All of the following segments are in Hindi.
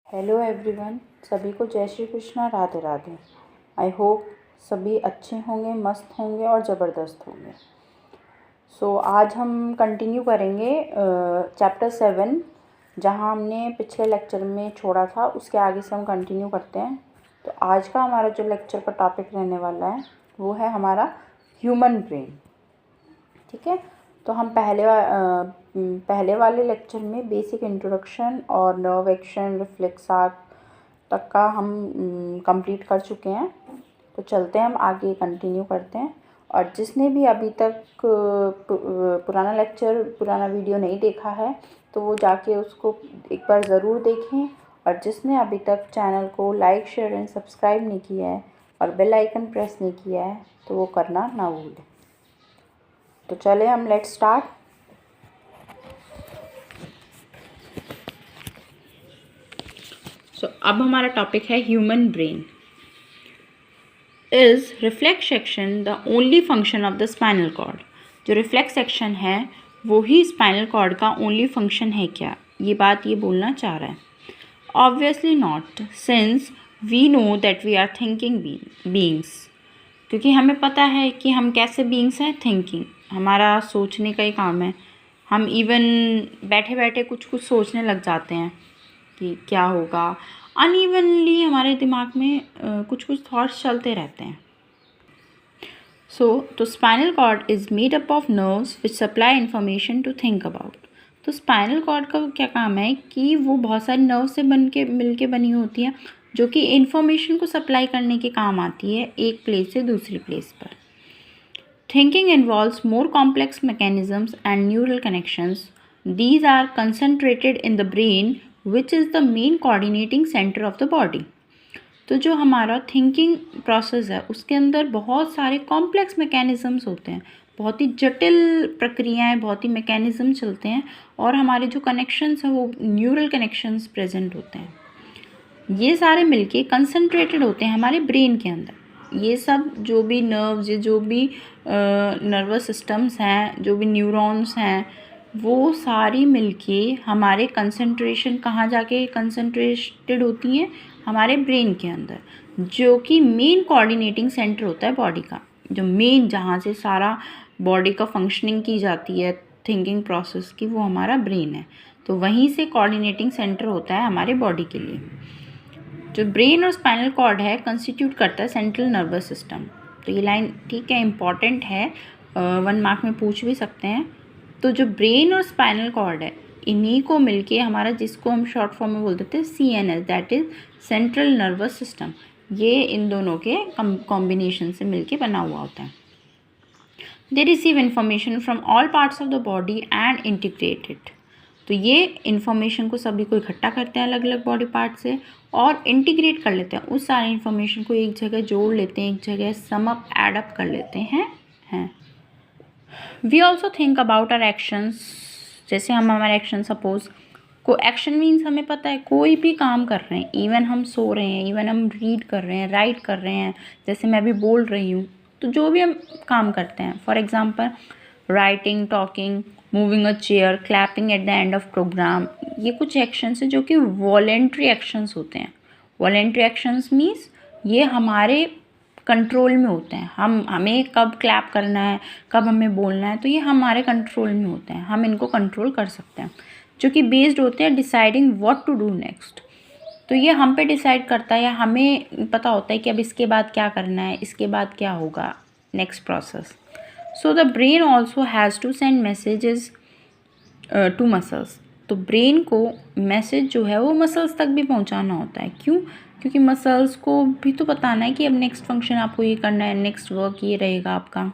हेलो एवरीवन, सभी को जय श्री कृष्णा, राधे राधे। आई होप सभी अच्छे होंगे, मस्त होंगे और ज़बरदस्त होंगे। आज हम कंटिन्यू करेंगे चैप्टर 7, जहां हमने पिछले लेक्चर में छोड़ा था उसके आगे से हम कंटिन्यू करते हैं। तो आज का हमारा जो लेक्चर का टॉपिक रहने वाला है वो है हमारा ह्यूमन ब्रेन। ठीक है, तो हम पहले वाले लेक्चर में बेसिक इंट्रोडक्शन और नर्व एक्शन, रिफ्लेक्स आर्ट तक का हम कंप्लीट कर चुके हैं। तो चलते हैं, हम आगे कंटिन्यू करते हैं। और जिसने भी अभी तक पुराना वीडियो नहीं देखा है तो वो जाके उसको एक बार ज़रूर देखें। और जिसने अभी तक चैनल को लाइक, शेयर एंड सब्सक्राइब नहीं किया है और बेल आइकन प्रेस नहीं किया है तो वो करना ना भूलें। तो चले हम लेट्स स्टार्ट। अब हमारा टॉपिक है human brain. Is reflex section the only function of the spinal cord? जो रिफ्लेक्स सेक्शन है वो ही स्पाइनल कॉर्ड का ओनली फंक्शन है क्या? ये बात ये बोलना चाह रहा है। Obviously not, since we know that we are thinking beings. क्योंकि हमें पता है कि हम कैसे बीइंग्स हैं। थिंकिंग हमारा सोचने का ही काम है। हम इवन बैठे बैठे कुछ सोचने लग जाते हैं कि क्या होगा। अनइवनली हमारे दिमाग में कुछ थॉट्स चलते रहते हैं। तो spinal cord is made up of nerves which supply information to think about. तो स्पाइनल कॉर्ड का क्या काम है कि वो बहुत सारे नर्व से मिल के बनी होती है, जो कि इन्फॉर्मेशन को सप्लाई करने के काम आती है एक प्लेस से दूसरी प्लेस पर। Thinking involves more complex mechanisms and neural connections. These are concentrated in the brain which is the main coordinating centre of the body. तो जो हमारा थिंकिंग प्रोसेस है उसके अंदर बहुत सारे कॉम्प्लेक्स मैकेनिज़म्स होते हैं, बहुत ही जटिल प्रक्रियाएं, बहुत ही मैकेनिज़्म चलते हैं और हमारे जो कनेक्शंस हैं वो न्यूरल कनेक्शंस प्रेजेंट होते हैं। ये सारे मिलके कंसंट्रेटेड होते हैं हमारे ब्रेन के अंदर। ये सब जो भी नर्व्स, जो भी नर्वस सिस्टम्स हैं, जो भी न्यूरॉन्स हैं, वो सारी मिलके हमारे कंसंट्रेशन कहाँ जाके कंसंट्रेटेड होती हैं? हमारे ब्रेन के अंदर, जो कि मेन कोऑर्डिनेटिंग सेंटर होता है बॉडी का। जो मेन जहाँ से सारा बॉडी का फंक्शनिंग की जाती है थिंकिंग प्रोसेस की, वो हमारा ब्रेन है। तो वहीं से कोऑर्डिनेटिंग सेंटर होता है हमारे बॉडी के लिए। जो ब्रेन और स्पाइनल कॉर्ड है कंस्टिट्यूट करता है सेंट्रल नर्वस सिस्टम। तो ये लाइन ठीक है, इम्पॉर्टेंट है, 1 मार्क में पूछ भी सकते हैं। तो जो ब्रेन और स्पाइनल कॉर्ड है, इन्हीं को मिलके हमारा, जिसको हम शॉर्ट फॉर्म में बोल देते हैं CNS, that is central nervous system, ये इन दोनों के कॉम्बिनेशन से मिलके बना हुआ होता है। They receive information from all parts of the body and integrate it. तो ये इन्फॉर्मेशन को सभी को इकट्ठा करते हैं अलग अलग बॉडी पार्ट से और इंटीग्रेट कर लेते हैं। उस सारे इन्फॉर्मेशन को एक जगह जोड़ लेते हैं, एक जगह सम अप, एड अप कर लेते हैं। We also think about our actions. जैसे हम हमारे एक्शन, सपोज को एक्शन मीन्स हमें पता है कोई भी काम कर रहे हैं, इवन हम सो रहे हैं, इवन हम रीड कर रहे हैं, राइट कर रहे हैं, जैसे मैं अभी बोल रही हूँ, तो जो भी हम काम करते हैं, for example writing, talking, moving a chair, clapping at the end of programme, ये कुछ एक्शंस हैं जो कि वॉलेंट्री एक्शंस होते हैं। वॉलेंट्री एक्शंस मीन्स ये हमारे कंट्रोल में होते हैं। हमें कब क्लैप करना है, कब हमें बोलना है, तो ये हमारे कंट्रोल में होते हैं, हम इनको कंट्रोल कर सकते हैं, जो कि बेस्ड होते हैं deciding what to do next. तो ये हम पे डिसाइड करता है, या हमें पता होता है कि अब इसके बाद क्या करना है, इसके बाद क्या होगा, next process. So the brain also has to send messages to muscles. तो ब्रेन को मैसेज जो है वो मसल्स तक भी पहुंचाना होता है। क्यों? क्योंकि मसल्स को भी तो बताना है कि अब नेक्स्ट फंक्शन आपको ये करना है, नेक्स्ट वर्क ये रहेगा आपका।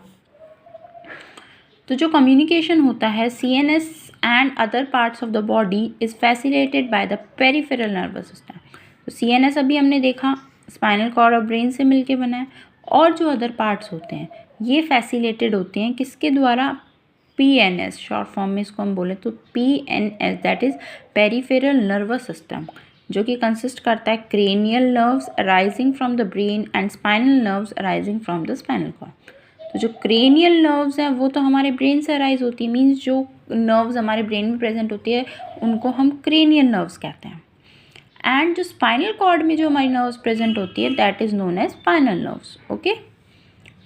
तो जो कम्युनिकेशन होता है CNS and other parts of the body is facilitated by the peripheral nervous system. तो CNS अभी हमने देखा स्पाइनल कॉर्ड और ब्रेन से मिलके बना है, और जो अदर पार्ट्स होते हैं ये फैसिलिटेटेड होते हैं किसके द्वारा? PNS, शॉर्ट फॉर्म में इसको हम बोले तो PNS, that is peripheral nervous system, जो कि कंसिस्ट करता है cranial nerves arising from the brain and spinal nerves arising from the spinal cord. तो जो क्रेनियल नर्व्स हैं वो तो हमारे ब्रेन से अराइज होती है, मीन्स जो नर्व्स हमारे ब्रेन में प्रेजेंट होती है उनको हम क्रेनियल नर्व्स कहते हैं। एंड जो स्पाइनल कॉर्ड में जो हमारी नर्व्स प्रेजेंट होती है that is known as spinal nerves. Okay,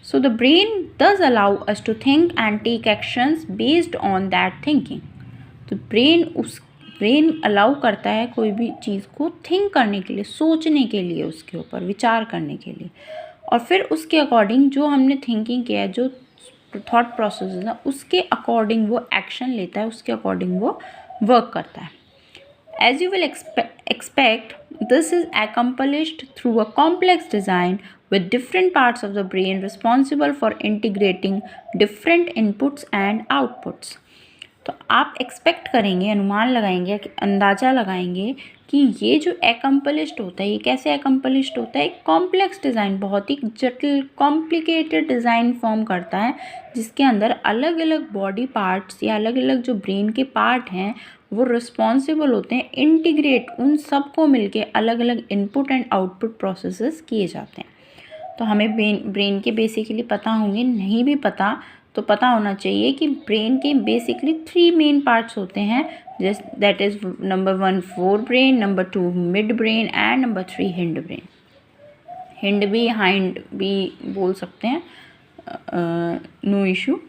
so the brain does allow us to think and take actions based on that thinking. तो ब्रेन अलाउ करता है कोई भी चीज़ को थिंक करने के लिए, सोचने के लिए, उसके ऊपर विचार करने के लिए, और फिर उसके अकॉर्डिंग जो हमने थिंकिंग किया है, जो थॉट प्रोसेस है ना, उसके अकॉर्डिंग वो एक्शन लेता है, उसके अकॉर्डिंग वो वर्क करता है. As you will expect, this is accomplished through a complex design with different parts of the brain responsible for integrating different inputs and outputs. तो आप एक्सपेक्ट करेंगे, अनुमान लगाएंगे, अंदाज़ा लगाएंगे कि ये जो एकम्पलिश्ड होता है, ये कैसे एकम्पलिश्ड होता है. एक कॉम्प्लेक्स डिज़ाइन, बहुत ही जटिल कॉम्प्लिकेटेड डिज़ाइन फॉर्म करता है, जिसके अंदर अलग अलग बॉडी पार्ट्स या अलग अलग जो ब्रेन के पार्ट हैं वो रिस्पॉन्सिबल होते हैं, इंटीग्रेट उन सब को मिलके अलग अलग इनपुट एंड आउटपुट प्रोसेसेस किए जाते हैं. तो हमें ब्रेन के बेसिकली पता होंगे, नहीं भी पता तो पता होना चाहिए कि ब्रेन के बेसिकली 3 मेन पार्ट्स होते हैं, जैसे that is number 1 fore brain, number 2 mid brain and number 3 hind brain. Hind भी हाइंड भी बोल सकते हैं, नो इशू.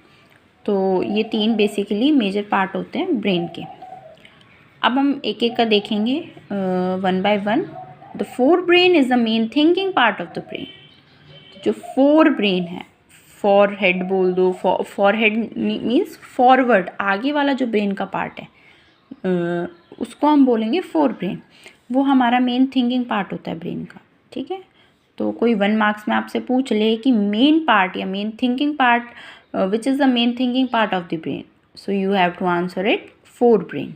तो ये 3 बेसिकली मेजर पार्ट होते हैं ब्रेन के. अब हम एक एक का देखेंगे one by one. The fore brain is the main thinking part of the brain. जो फोर ब्रेन है, फॉर हेड बोल दो, फॉर हेड मीन्स फॉरवर्ड, आगे वाला जो ब्रेन का पार्ट है उसको हम बोलेंगे फोर ब्रेन. वो हमारा मेन थिंकिंग पार्ट होता है ब्रेन का. ठीक है, तो कोई 1 मार्क्स में आपसे पूछ ले कि मेन पार्ट या main thinking part, which is the main thinking part of the brain, so you have to answer it forebrain.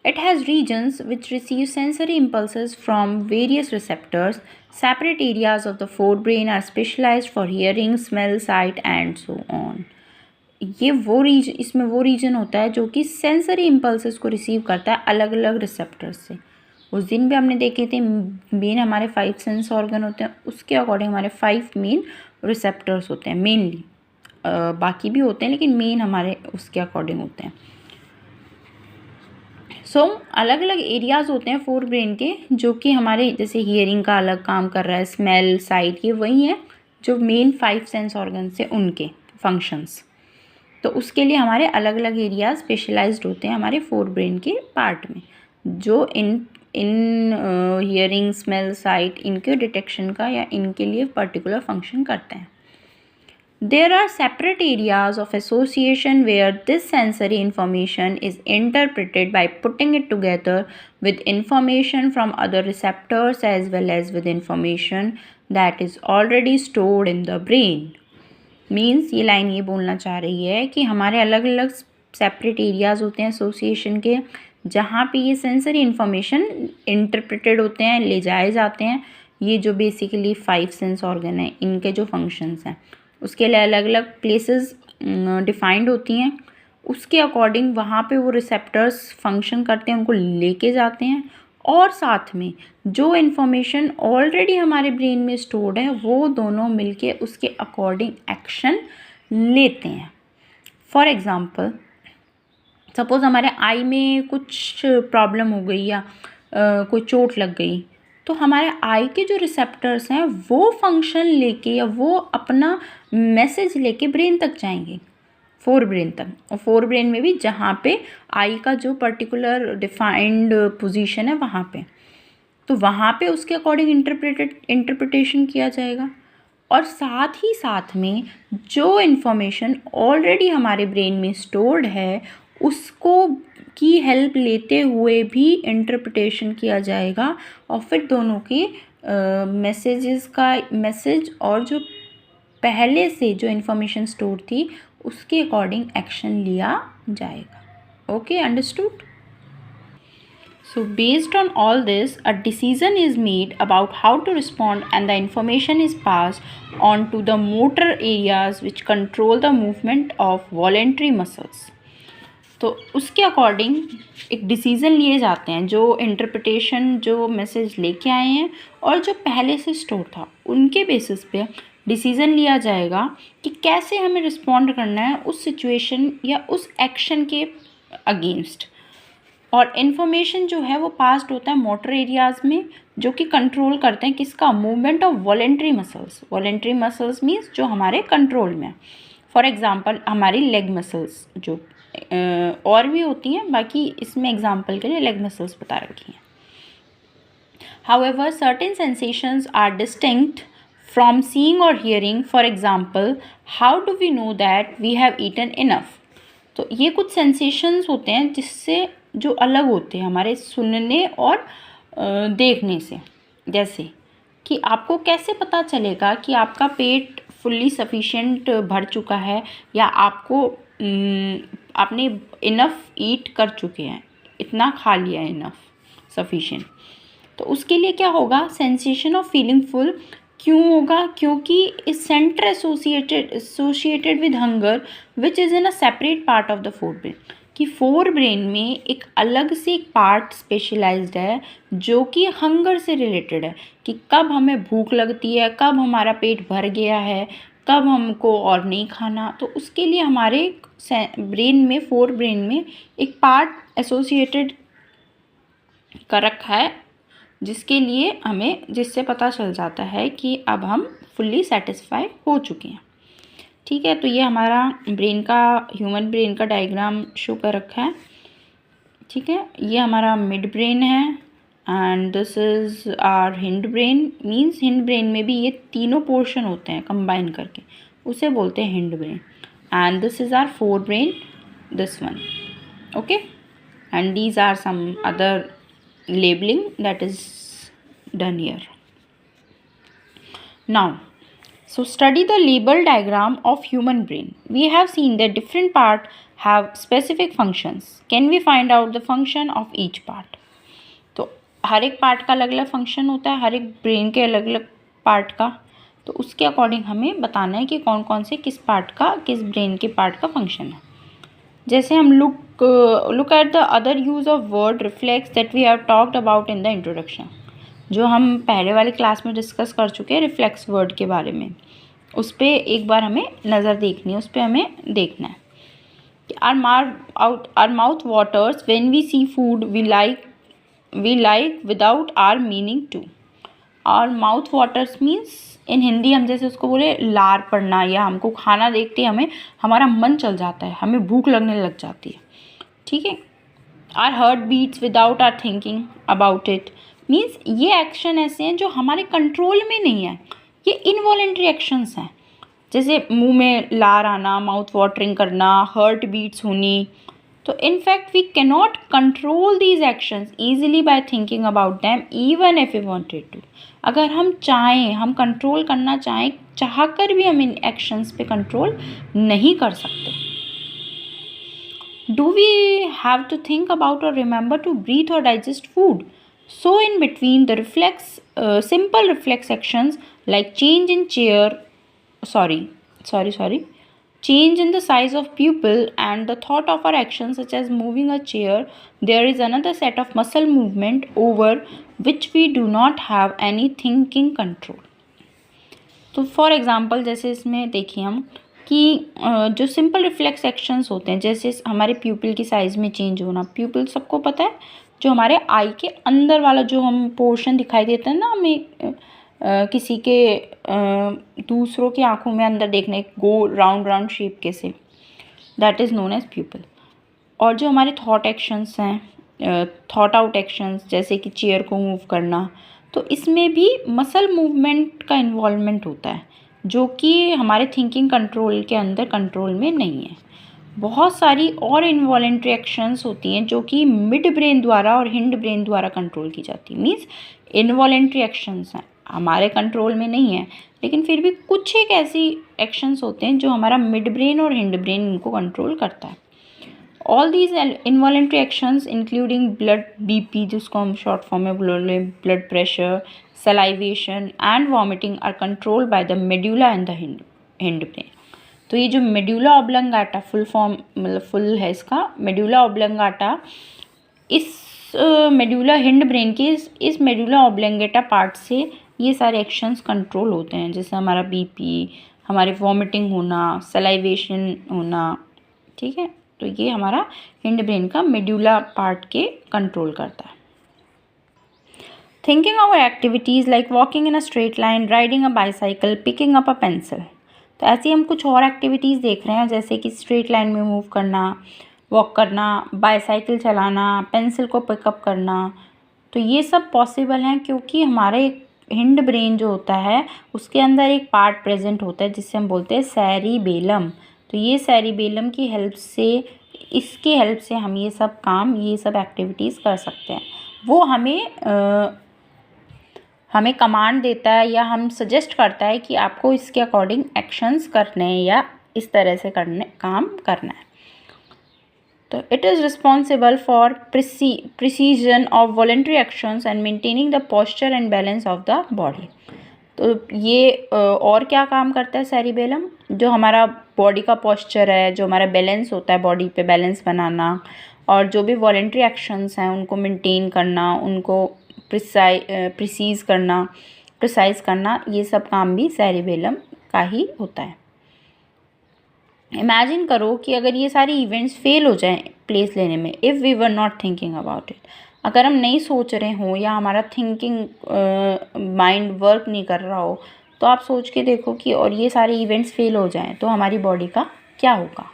It has regions which receive sensory impulses from various receptors. Separate areas of the forebrain are specialized for hearing, smell, sight and so on. ये वो इसमें वो रीजन होता है जो कि सेंसरी इम्पल्सेस को रिसीव करता है अलग अलग रिसेप्टर्स से. उस दिन भी हमने देखे थे मेन हमारे 5 सेंस ऑर्गन होते हैं, उसके अकॉर्डिंग हमारे 5 मेन रिसेप्टर्स होते हैं मेनली. बाकी भी होते हैं लेकिन मेन हमारे उसके अकॉर्डिंग होते हैं. सो अलग अलग एरियाज़ होते हैं फोर ब्रेन के, जो कि हमारे जैसे हियरिंग का अलग काम कर रहा है, स्मेल, साइट, ये वही है जो मेन 5 सेंस ऑर्गन से उनके फंक्शंस. तो उसके लिए हमारे अलग अलग एरियाज स्पेशलाइज्ड होते हैं हमारे फोर ब्रेन के पार्ट में, जो इन हियरिंग, स्मेल, साइट, इनके डिटेक्शन का या इनके लिए पर्टिकुलर फंक्शन करते हैं. There are separate areas of association where this sensory information is interpreted by putting it together with information from other receptors as well as with information that is already stored in the brain. Means ये लाइन ये बोलना चाह रही है कि हमारे अलग अलग सेपरेट एरियाज़ होते हैं एसोसिएशन के, जहाँ पे ये सेंसरी इन्फॉर्मेशन इंटरप्रेटेड होते हैं, ले जाए जाते हैं. ये जो बेसिकली 5 सेंस ऑर्गन हैं, इनके जो फंक्शंस हैं उसके लिए अलग अलग प्लेसेस डिफाइंड होती हैं. उसके अकॉर्डिंग वहाँ पे वो रिसेप्टर्स फंक्शन करते हैं, उनको लेके जाते हैं, और साथ में जो इन्फॉर्मेशन ऑलरेडी हमारे ब्रेन में स्टोर्ड है वो दोनों मिलके उसके अकॉर्डिंग एक्शन लेते हैं. फॉर एग्ज़ाम्पल, सपोज़ हमारे आई में कुछ प्रॉब्लम हो गई या कोई चोट लग गई, तो हमारे आई के जो रिसेप्टर्स हैं वो फंक्शन लेके या वो अपना मैसेज लेके ब्रेन तक जाएंगे, फोर ब्रेन तक. और फोर ब्रेन में भी जहाँ पे आई का जो पर्टिकुलर डिफाइंड पोजीशन है वहाँ पे, तो वहाँ पे उसके अकॉर्डिंग इंटरप्रिटेशन किया जाएगा. और साथ में जो इन्फॉर्मेशन ऑलरेडी हमारे ब्रेन में स्टोर्ड है उसको की हेल्प लेते हुए भी इंटरप्रिटेशन किया जाएगा. और फिर दोनों के मैसेज और जो पहले से जो इन्फॉर्मेशन स्टोर थी उसके अकॉर्डिंग एक्शन लिया जाएगा. Okay, understood. So based on all this, a decision is made about how to respond and the information is passed on to the motor areas which control the movement of voluntary muscles. तो उसके अकॉर्डिंग एक डिसीज़न लिए जाते हैं, जो इंटरप्रिटेशन जो मैसेज लेके आए हैं और जो पहले से स्टोर था उनके बेसिस पे डिसीज़न लिया जाएगा कि कैसे हमें रिस्पॉन्ड करना है उस सिचुएशन या उस एक्शन के अगेंस्ट. और इन्फॉर्मेशन जो है वो पास्ड होता है मोटर एरियाज़ में, जो कि कंट्रोल करते हैं किसका, movement of voluntary muscles. Voluntary muscles means जो हमारे कंट्रोल में है। फॉर एग्जांपल हमारी लेग मसल्स जो और भी होती हैं, बाकी इसमें एग्जांपल के लिए लेग मसल्स बता रखी हैं। However, certain sensations are distinct from seeing or hearing. For example, how do we know that we have eaten enough? तो ये कुछ सेंसेशंस होते हैं जिससे जो अलग होते हैं हमारे सुनने और देखने से। जैसे कि आपको कैसे पता चलेगा कि आपका पेट फुल्ली सफिशिएंट भर चुका है, या आपको आपने इनफ ईट कर चुके हैं, इतना खा लिया है, इनफ सफिशिएंट। तो उसके लिए क्या होगा, सेंसेशन ऑफ फीलिंग फुल। क्यों होगा, क्योंकि इस centre associated with hunger which is in a separate part of the fore brain, कि फोर ब्रेन में एक अलग से एक पार्ट स्पेशलाइज्ड है जो कि हंगर से रिलेटेड है, कि कब हमें भूख लगती है, कब हमारा पेट भर गया है, कब हमको और नहीं खाना। तो उसके लिए हमारे ब्रेन में, फोर ब्रेन में एक पार्ट एसोसिएटेड कर रखा है, जिसके लिए हमें, जिससे पता चल जाता है कि अब हम फुल्ली सेटिस्फाई हो चुके हैं। ठीक है, तो ये हमारा ब्रेन का, ह्यूमन ब्रेन का डायग्राम शो कर रखा है। ठीक है, ये हमारा मिड ब्रेन है and this is our hindbrain. Means hindbrain में भी ये तीनों पोर्शन होते हैं कंबाइन करके, उसे बोलते हैं hindbrain. And this is our forebrain, this one. Okay, and these are some other labeling that is done here. Now, so study the label diagram of human brain. We have seen that different parts have specific functions. Can we find out the function of each part? तो हर एक पार्ट का अलग अलग फंक्शन होता है, हर एक ब्रेन के अलग अलग पार्ट का। तो उसके अकॉर्डिंग हमें बताना है कि कौन कौन से किस पार्ट का, किस ब्रेन के पार्ट का फंक्शन है। जैसे हम look at the other use of word reflex that we have talked about in the introduction, जो हम पहले वाली क्लास में डिस्कस कर चुके हैं रिफ्लेक्स वर्ड के बारे में। उस पर एक बार हमें नज़र देखनी है, उस पर हमें देखना है कि our mouth waters when we see food we like without our meaning to. और mouth waters means in Hindi हम जैसे उसको बोले लार पड़ना, या हमको खाना देखते हमें हमारा मन चल जाता है, हमें भूख लगने लग जाती है। ठीक है, our heart beats without our thinking about it. Means ये एक्शन ऐसे हैं जो हमारे कंट्रोल में नहीं है, ये इनवॉलेंट्री एक्शंस हैं। जैसे मुंह में लार आना, माउथ वाटरिंग करना, हार्ट बीट्स होनी। तो in fact we cannot control these actions easily by thinking about them even if we wanted to. अगर हम चाहें, हम कंट्रोल करना चाहें, चाहकर भी हम इन एक्शंस पे कंट्रोल नहीं कर सकते। Do we have to think about or remember to breathe or digest food? So in between the simple reflex actions like change in the size of pupil and the thought of our actions such as moving a chair, there is another set of muscle movement over which we do not have any thinking control. तो फॉर एग्ज़ाम्पल जैसे इसमें देखिए हम कि जो सिंपल रिफ्लेक्स एक्शंस होते हैं, जैसे हमारे प्यूपिल की साइज़ में चेंज होना। प्यूपिल सबको पता है, जो हमारे आई के अंदर वाला जो हम पोर्शन दिखाई देता है ना हमें, किसी के दूसरों की आंखों में अंदर देखने, गोल राउंड शेप के से, that is known as pupil. और जो हमारे थॉट एक्शंस हैं, थॉट आउट एक्शंस, जैसे कि चेयर को मूव करना, तो इसमें भी मसल मूवमेंट का इन्वॉल्वमेंट होता है, जो कि हमारे थिंकिंग कंट्रोल के अंदर कंट्रोल में नहीं है। बहुत सारी और इनवॉलेंट्री एक्शंस होती हैं जो कि मिड ब्रेन द्वारा और हिंड ब्रेन द्वारा कंट्रोल की जाती है। मीन्स इनवॉलेंट्री एक्शंस हैं, हमारे कंट्रोल में नहीं है, लेकिन फिर भी कुछ एक ऐसी एक्शंस होते हैं जो हमारा मिड ब्रेन और हिंड ब्रेन इनको कंट्रोल करता है। All these involuntary actions including blood BP, जिसको हम शॉर्ट फॉर्म में बोले blood pressure, salivation and vomiting, are controlled by the medulla and the hind brain. तो ये जो मेड्यूला ऑब्लंगाटा, फुल फॉर्म मतलब फुल है इसका, मेड्यूला ऑब्लंगाटा, इस मेड्यूला हिंड ब्रेन के इस मेड्यूला ऑब्लंगेटा पार्ट से ये सारे एक्शंस कंट्रोल होते हैं, जैसे हमारा बीपी, हमारी वॉमिटिंग होना, सलाइवेशन होना। ठीक है, तो ये हमारा हिंड ब्रेन का मेड्यूला पार्ट के कंट्रोल करता है। Thinking over activities like walking in a straight line, riding a bicycle, picking up a pencil. तो ऐसी हम कुछ और एक्टिविटीज़ देख रहे हैं, जैसे कि स्ट्रेट लाइन में मूव करना, वॉक करना, बाईसाइकिल चलाना, पेंसिल को पिकअप करना। तो ये सब पॉसिबल हैं क्योंकि हमारे हिंड ब्रेन जो होता है उसके अंदर एक पार्ट प्रेजेंट होता है जिससे हम बोलते हैं सेरिबेलम। तो ये सेरिबेलम की हेल्प से, इसकी हेल्प से हम ये सब काम, ये सब एक्टिविटीज़ कर सकते हैं। वो हमें कमांड देता है या हम सजेस्ट करता है कि आपको इसके अकॉर्डिंग एक्शंस करने हैं या इस तरह से काम करना है। तो it is responsible for precision of voluntary actions and maintaining the posture and balance of the body. तो ये और क्या काम करता है सेरिबेलम? जो हमारा बॉडी का पोस्चर है, जो हमारा बैलेंस होता है, बॉडी पे बैलेंस बनाना, और जो भी वॉलेंट्री एक्शंस हैं उनको मेंटेन करना, उनको प्रिसाइज करना, ये सब काम भी सेरिबेलम का ही होता है। इमेजिन करो कि अगर ये सारी इवेंट्स फेल हो जाएं प्लेस लेने में, if we were not thinking about it, अगर हम नहीं सोच रहे हों या हमारा थिंकिंग माइंड वर्क नहीं कर रहा हो, तो आप सोच के देखो कि और ये सारे इवेंट्स फेल हो जाएं तो हमारी बॉडी का क्या होगा।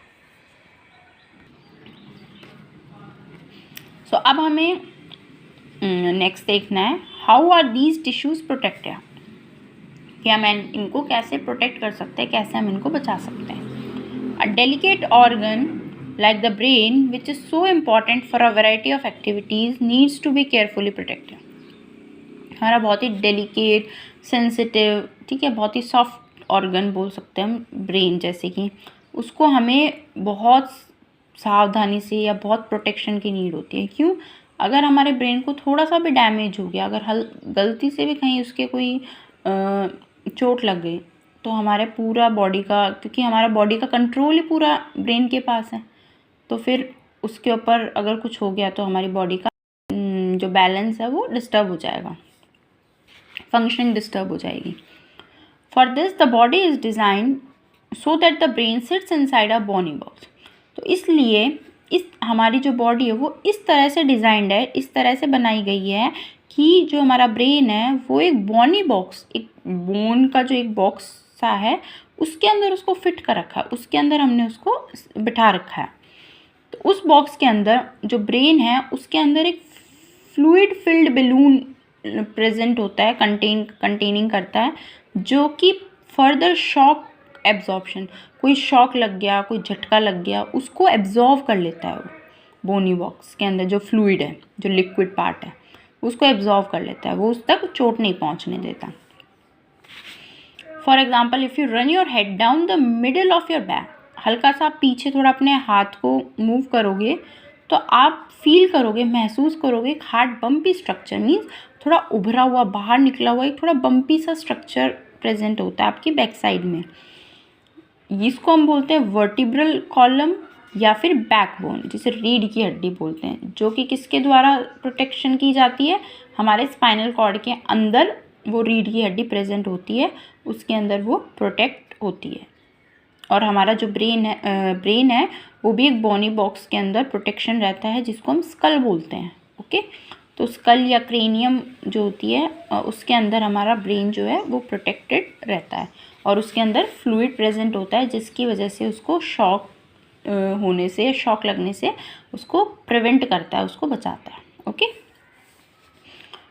सो अब हमें नेक्स्ट देखना है, how are these tissues protected, कि हम इनको कैसे प्रोटेक्ट कर सकते हैं, कैसे हम इनको बचा सकते हैं। A delicate organ like the brain, which is so important for a variety of activities, needs to be carefully protected. हमारा बहुत ही डेलिकेट, सेंसिटिव, ठीक है, बहुत ही सॉफ्ट ऑर्गन बोल सकते हैं हम, ब्रेन जैसे कि, उसको हमें बहुत सावधानी से या बहुत प्रोटेक्शन की नीड होती है। क्यों? अगर हमारे ब्रेन को थोड़ा सा भी डैमेज हो गया, अगर गलती से भी कहीं उसके कोई चोट लग गई, तो हमारे पूरा बॉडी का, क्योंकि हमारा बॉडी का कंट्रोल ही पूरा ब्रेन के पास है, तो फिर उसके ऊपर अगर कुछ हो गया तो हमारी बॉडी का जो बैलेंस है वो डिस्टर्ब हो जाएगा, फंक्शनिंग डिस्टर्ब हो जाएगी। For this the body is designed so that the brain sits inside a bony box. तो इसलिए हमारी जो बॉडी है वो इस तरह से डिज़ाइंड है, इस तरह से बनाई गई है कि जो हमारा ब्रेन है वो एक बोनी बॉक्स, एक बोन का जो एक बॉक्स सा है, उसके अंदर उसको फिट कर रखा है, उसके अंदर हमने उसको बिठा रखा है। तो उस बॉक्स के अंदर जो ब्रेन है उसके अंदर एक फ्लूइड फिल्ड बलून प्रेजेंट होता है, कंटेनिंग करता है, जो कि फर्दर शॉक एब्जॉर्प्शन, कोई शॉक लग गया, कोई झटका लग गया, उसको एब्जॉर्व कर लेता है। वो बोनी बॉक्स के अंदर जो फ्लूइड है, जो लिक्विड पार्ट है, उसको एब्जॉर्व कर लेता है, वो उस तक चोट नहीं पहुंचने देता। For example, if you run your head down the middle of your back, हल्का सा पीछे थोड़ा अपने हाथ को मूव करोगे तो आप फील करोगे, महसूस करोगे एक हार्ड बम्पी स्ट्रक्चर, मीन्स थोड़ा उभरा हुआ, बाहर निकला हुआ एक थोड़ा बम्पी सा स्ट्रक्चर प्रेजेंट होता है आपकी बैक साइड में। इसको हम बोलते हैं वर्टिब्रल कॉलम या फिर बैकबोन, जिसे रीढ़ की हड्डी बोलते हैं, जो कि किसके द्वारा प्रोटेक्शन की जाती है? हमारे स्पाइनल कॉर्ड के अंदर वो रीढ़ की हड्डी प्रेजेंट होती है, उसके अंदर वो प्रोटेक्ट होती है। और हमारा जो ब्रेन है वो भी एक बोनी बॉक्स के अंदर प्रोटेक्शन रहता है, जिसको हम स्कल बोलते हैं। ओके, तो स्कल या क्रेनियम जो होती है उसके अंदर हमारा ब्रेन जो है वो प्रोटेक्टेड रहता है, और उसके अंदर फ्लूइड प्रेजेंट होता है, जिसकी वजह से उसको शॉक होने से, शॉक लगने से उसको प्रिवेंट करता है, उसको बचाता है। Okay,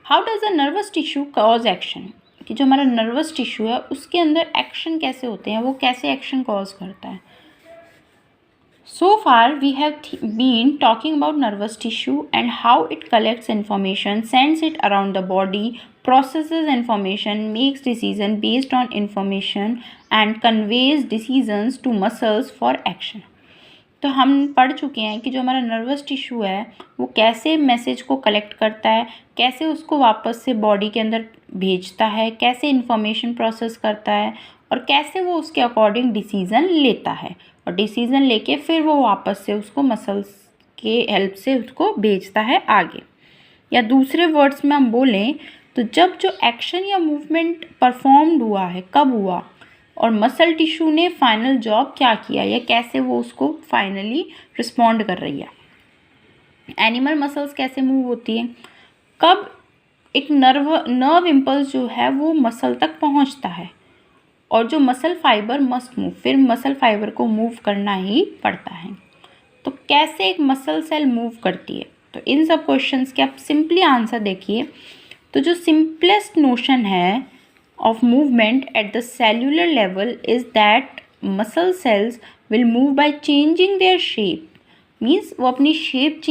how does the nervous tissue cause action, कि जो हमारा नर्वस टिश्यू है उसके अंदर एक्शन कैसे होते हैं, वो कैसे एक्शन कॉज करता है। So far we have been talking about nervous tissue and how it collects information, sends it around the body, processes information, makes decision based on information and conveys decisions to muscles for action. तो हम पढ़ चुके हैं कि जो हमारा नर्वस टिश्यू है वो कैसे मैसेज को कलेक्ट करता है, कैसे उसको वापस से बॉडी के अंदर भेजता है, कैसे इन्फॉर्मेशन प्रोसेस करता है, और कैसे वो उसके अकॉर्डिंग डिसीज़न लेता है, और डिसीज़न लेके फिर वो वापस से उसको मसल्स के हेल्प से उसको भेजता है आगे। या दूसरे वर्ड्स में हम बोलें तो जब जो एक्शन या मूवमेंट परफॉर्म्ड हुआ है, कब हुआ? और मसल टिश्यू ने फाइनल जॉब क्या किया या कैसे वो उसको फाइनली रिस्पॉन्ड कर रही है। एनिमल मसल्स कैसे मूव होती है, कब एक नर्व इम्पल्स जो है वो मसल तक पहुंचता है और जो मसल फाइबर मस्ट मूव, फिर मसल फाइबर को मूव करना ही पड़ता है। तो कैसे एक मसल सेल मूव करती है, तो इन सब क्वेश्चंस के आप सिंपली आंसर देखिए। तो जो सिंपलेस्ट नोशन है of movement at the cellular level is that muscle cells will move by changing their shape, means वो अपनी शेप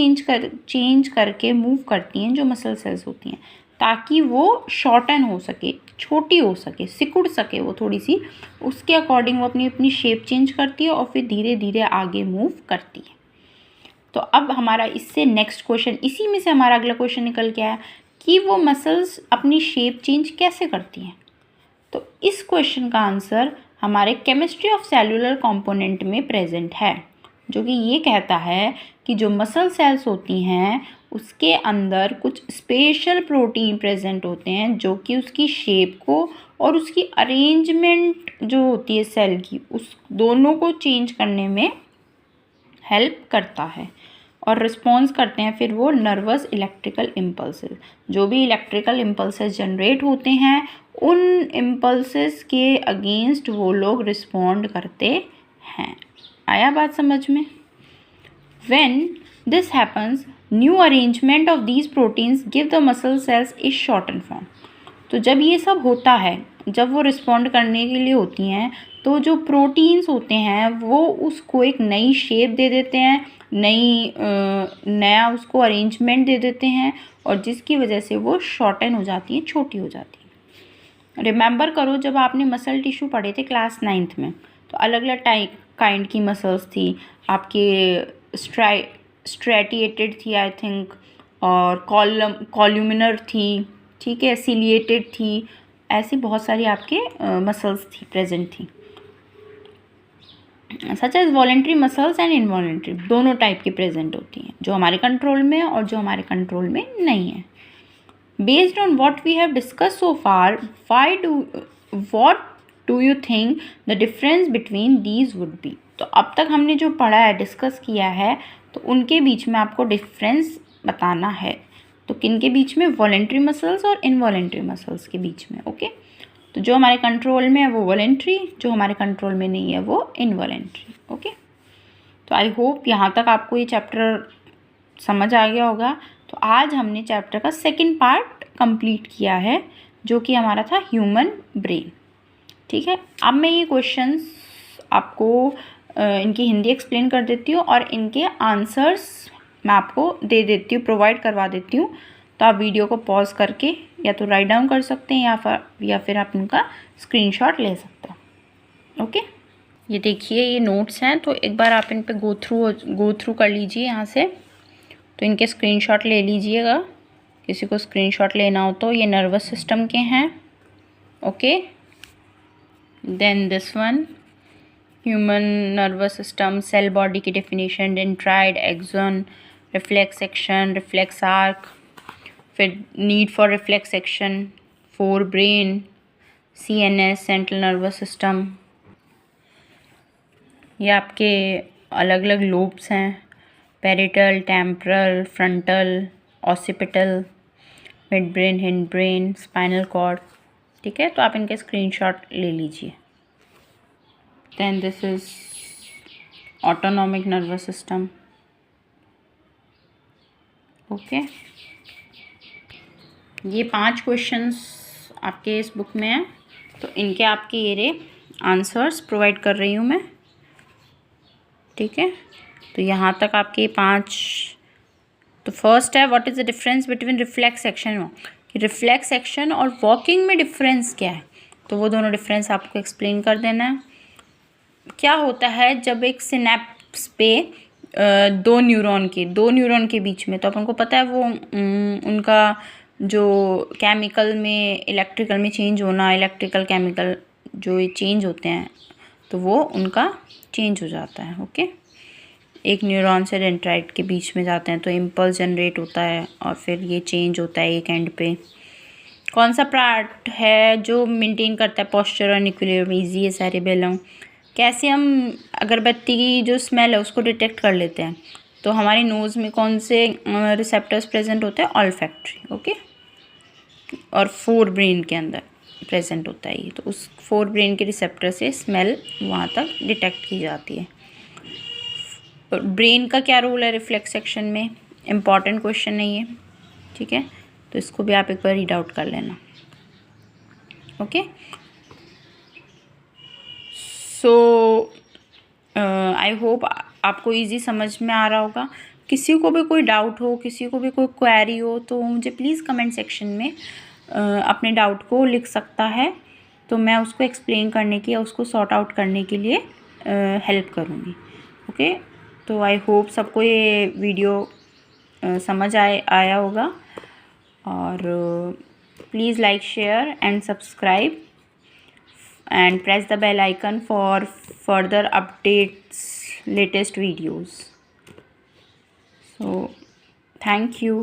चेंज करके मूव करती हैं जो मसल सेल्स होती हैं, ताकि वो शॉर्टन हो सके, छोटी हो सके, सिकुड़ सके वो थोड़ी सी, उसके अकॉर्डिंग वो अपनी शेप चेंज करती है और फिर धीरे धीरे आगे मूव करती है। तो अब हमारा इससे नेक्स्ट क्वेश्चन, इसी में से हमारा अगला क्वेश्चन निकल के आया कि वो मसल्स अपनी शेप चेंज कैसे करती हैं। तो इस क्वेश्चन का आंसर हमारे केमिस्ट्री ऑफ सेलुलर कंपोनेंट में प्रेजेंट है, जो कि ये कहता है कि जो मसल सेल्स होती हैं उसके अंदर कुछ स्पेशल प्रोटीन प्रेजेंट होते हैं जो कि उसकी शेप को और उसकी अरेंजमेंट जो होती है सेल की, उस दोनों को चेंज करने में हेल्प करता है और रिस्पॉन्स करते हैं फिर वो नर्वस इलेक्ट्रिकल इम्पल्सेस। जो भी इलेक्ट्रिकल इम्पल्सेस जनरेट होते हैं उन इम्पल्सेस के अगेंस्ट वो लोग रिस्पॉन्ड करते हैं। आया बात समझ में? When this happens, new arrangement of these proteins give the muscle cells a shortened form. तो जब ये सब होता है, जब वो रिस्पॉन्ड करने के लिए होती हैं, तो जो प्रोटीन्स होते हैं वो उसको एक नई शेप दे देते हैं, नया उसको अरेंजमेंट दे देते हैं और जिसकी वजह से वो शॉर्टन हो जाती हैं, छोटी हो जाती हैं। रिमेंबर करो जब आपने मसल टिश्यू पढ़े थे क्लास 9th में, तो अलग अलग काइंड की मसल्स थी, आपके स्ट्रेटिएटेड थी आई थिंक, और कॉल्यूमिनर थी, ठीक है, सिलिएटेड थी, ऐसी बहुत सारी आपके मसल्स थी प्रेजेंट थी। Such as voluntary muscles and involuntary, दोनों टाइप की प्रेजेंट होती हैं, जो हमारे कंट्रोल में है और जो हमारे कंट्रोल में नहीं है। Based on what we have discuss so far, what do you think the difference between these would be. तो अब तक हमने जो पढ़ा है, डिस्कस किया है, तो उनके बीच में आपको डिफरेंस बताना है। तो किन के बीच में? वॉलेंट्री मसल्स और इनवॉलेंट्री मसल्स के बीच में। ओके, तो जो हमारे कंट्रोल में है वो वॉलेंट्री, जो हमारे कंट्रोल में नहीं है वो इनवॉलेंट्री। ओके, तो आई होप यहाँ तक आपको ये चैप्टर समझ आ गया होगा। तो आज हमने चैप्टर का सेकंड पार्ट कंप्लीट किया है, जो कि हमारा था ह्यूमन ब्रेन। ठीक है, अब मैं ये क्वेश्चंस आपको इनकी हिंदी एक्सप्लेन कर देती हूँ और इनके आंसर्स मैं आपको दे देती हूँ, प्रोवाइड करवा देती हूँ। तो आप वीडियो को पॉज करके या तो राइट डाउन कर सकते हैं या फिर आप इनका स्क्रीनशॉट ले सकते हैं। ओके, ये देखिए ये नोट्स हैं, तो एक बार आप इन पे गो थ्रू कर लीजिए यहाँ से। तो इनके स्क्रीनशॉट ले लीजिएगा, किसी को स्क्रीनशॉट लेना हो तो। ये नर्वस सिस्टम के हैं। Okay, then this one human nervous system, cell body की definition, dendrite, axon, reflex action, reflex arc, फिर need for reflex action, forebrain, CNS, central nervous system. ये आपके अलग अलग लोब्स हैं, parietal, temporal, frontal, occipital, midbrain, hindbrain, spinal cord. ठीक है, तो आप इनके स्क्रीनशॉट ले लीजिए। Then this is autonomic nervous system. Okay, ये 5 क्वेश्चंस आपके इस बुक में हैं, तो इनके आपके ये आंसर्स प्रोवाइड कर रही हूँ मैं। ठीक है, तो यहाँ तक आपके 5। तो फर्स्ट है what is the difference between reflex action, कि रिफ्लेक्स एक्शन और वॉकिंग में डिफरेंस क्या है, तो वो दोनों डिफरेंस आपको एक्सप्लेन कर देना है। क्या होता है जब एक सिनेप्स पे दो न्यूरॉन के बीच में, तो अपन को पता है वो उनका जो केमिकल में इलेक्ट्रिकल में चेंज होना, इलेक्ट्रिकल केमिकल जो ये चेंज होते हैं, तो वो उनका चेंज हो जाता है। ओके, एक न्यूरॉन से डेंड्राइट के बीच में जाते हैं तो इम्पल्स जनरेट होता है और फिर ये चेंज होता है एक एंड पे, कौन सा पार्ट है जो मेंटेन करता है पोस्चर और इक्विलिब्रियम? ईजी है सेरिबेलम। कैसे हम अगरबत्ती की जो स्मेल है उसको डिटेक्ट कर लेते हैं? तो हमारी नोज़ में कौन से रिसेप्टर्स प्रेजेंट होते हैं? ऑल्फैक्टरी। ओके, और फोर ब्रेन के अंदर प्रेजेंट होता है ये, तो उस फोर ब्रेन के रिसेप्टर से स्मेल वहाँ तक डिटेक्ट की जाती है। ब्रेन का क्या रोल है रिफ्लेक्स एक्शन में? इम्पॉर्टेंट क्वेश्चन नहीं है, ठीक है, तो इसको भी आप एक बार रीड आउट कर लेना। ओके, सो आई होप आपको इजी समझ में आ रहा होगा। किसी को भी कोई डाउट हो, किसी को भी कोई क्वेरी हो, तो मुझे प्लीज़ कमेंट सेक्शन में अपने डाउट को लिख सकता है, तो मैं उसको एक्सप्लेन करने की या उसको सॉर्ट आउट करने के लिए हेल्प करूँगी। ओके, तो आई होप सबको ये वीडियो समझ आया होगा, और please like, share and subscribe and press the bell icon for further updates, latest videos. So thank you.